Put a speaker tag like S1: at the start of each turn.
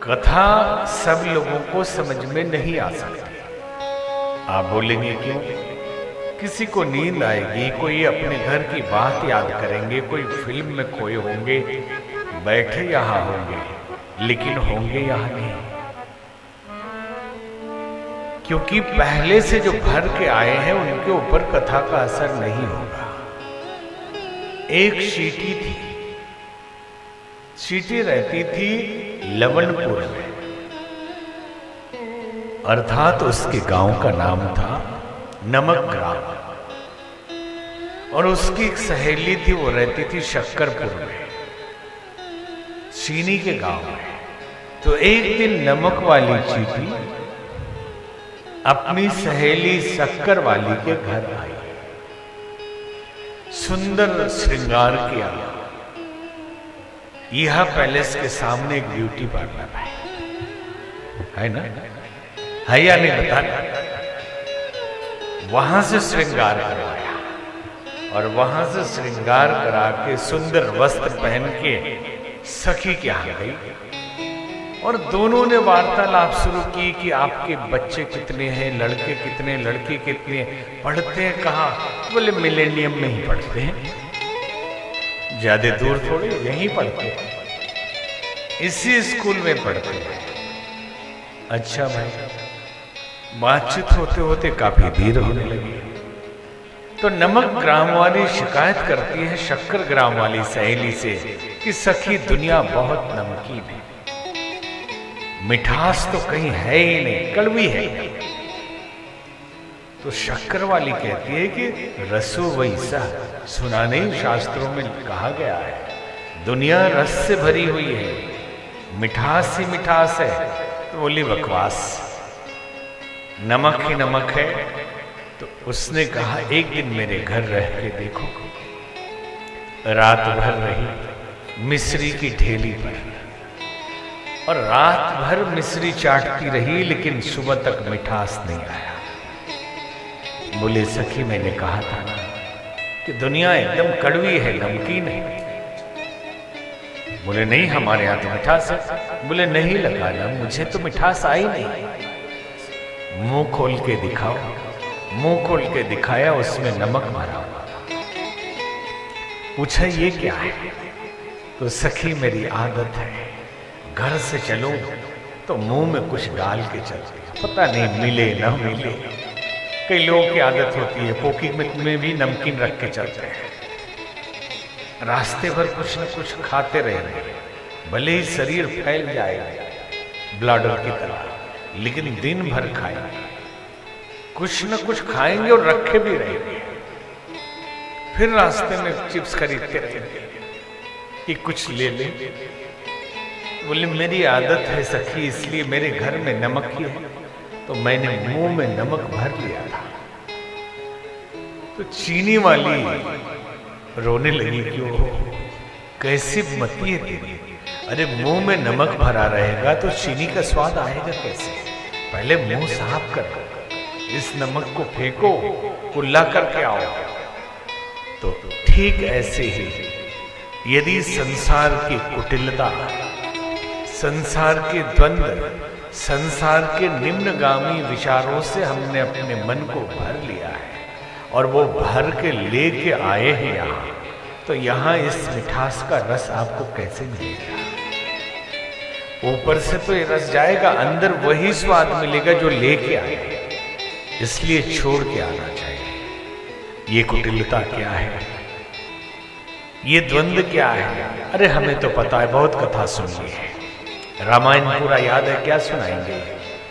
S1: कथा सब लोगों को समझ में नहीं आ सकती। आप बोलेंगे क्यों? किसी को नींद आएगी, कोई अपने घर की बात याद करेंगे, कोई फिल्म में खोए होंगे, बैठे यहां होंगे, लेकिन होंगे यहां नहीं, क्योंकि पहले से जो भर के आए हैं उनके ऊपर कथा का असर नहीं होगा। एक चींटी थी, चींटी रहती थी लवणपुर में, अर्थात उसके गांव का नाम था नमक ग्राम, और उसकी एक सहेली थी, वो रहती थी शक्करपुर में, चीनी के गांव में। तो एक दिन नमक वाली चींटी अपनी सहेली शक्कर वाली के घर आई, सुंदर श्रृंगार किया। यह पैलेस के सामने एक ब्यूटी पार्लर है ना, है या नहीं बता? वहां से श्रृंगार करवाया, और वहां से श्रृंगार करा के सुंदर वस्त्र पहन के सखी के यहाँ गई, और दोनों ने वार्तालाप शुरू की कि आपके बच्चे कितने हैं, लड़के कितने, लड़की कितने, पढ़ते हैं कहाँ? बोले मिलेनियम में ही पढ़ते हैं, ज्यादा दूर थोड़े, यहीं पढ़ते हैं, इसी स्कूल में पढ़ते हैं। अच्छा भाई, बातचीत होते होते काफी देर होने लगी, तो नमक ग्राम वाली शिकायत करती है शक्कर ग्राम वाली सहेली से कि सखी दुनिया बहुत नमकीन है, मिठास तो कहीं है ही नहीं, कड़वी है। तो शक्कर वाली कहती है कि रसो वैसा, सुना नहीं, शास्त्रों में कहा गया है दुनिया रस से भरी हुई है, मिठास ही मिठास है। तो बोली बकवास, नमक ही नमक है। तो उसने कहा एक दिन मेरे घर रह के देखो, रात भर रही मिश्री की ढेली पर, और रात भर मिश्री चाटती रही, लेकिन सुबह तक मिठास नहीं आया। बोले सखी मैंने कहा था ना कि दुनिया एकदम कड़वी है, नमकीन है। बोले नहीं, हमारे यहाँ तो मिठास है। बोले नहीं लगा ना, मुझे तो मिठास आई नहीं। मुंह खोल के दिखाओ। मुंह खोल के दिखाया, उसमें नमक भरा हुआ था। पूछा ये क्या है? तो सखी मेरी आदत है, घर से चलो तो मुंह में कुछ डाल के चलते, पता नहीं मिले ना मिले। कई लोगों की आदत होती है पोकी में भी नमकीन रख के चलते हैं, रास्ते भर कुछ न कुछ खाते रहेंगे, भले ही शरीर फैल जाएगा ब्लैडर की तरह, लेकिन दिन भर खाएंगे, कुछ न कुछ खाएंगे और रखे भी रहेंगे। फिर रास्ते में चिप्स खरीदते रहेंगे कि कुछ ले ले। बोले मेरी आदत है सखी, इसलिए मेरे घर में नमक ही है, तो मैंने मुंह में नमक भर लिया था। तो चीनी वाली रोने लगी, क्यों, कैसी मती है तेरी? अरे मुंह में नमक भरा रहेगा तो चीनी का स्वाद आएगा कैसे? पहले मुंह साफ करो, इस नमक को फेंको, कुल्ला करके आओ। तो ठीक ऐसे ही यदि संसार की कुटिलता, संसार के द्वंद्व, संसार के निम्नगामी विचारों से हमने अपने मन को भर लिया है, और वो भर के लेके आए हैं यहाँ, तो यहाँ इस मिठास का रस आपको कैसे मिलेगा? ऊपर से तो ये रस जाएगा, अंदर वही स्वाद मिलेगा जो लेके आए। इसलिए छोड़ के आना चाहिए। ये कुटिलता क्या है, ये द्वंद्व क्या है? अरे हमें तो पता है, बहुत कथा सुनी है, रामायण पूरा याद है, क्या सुनाएंगे।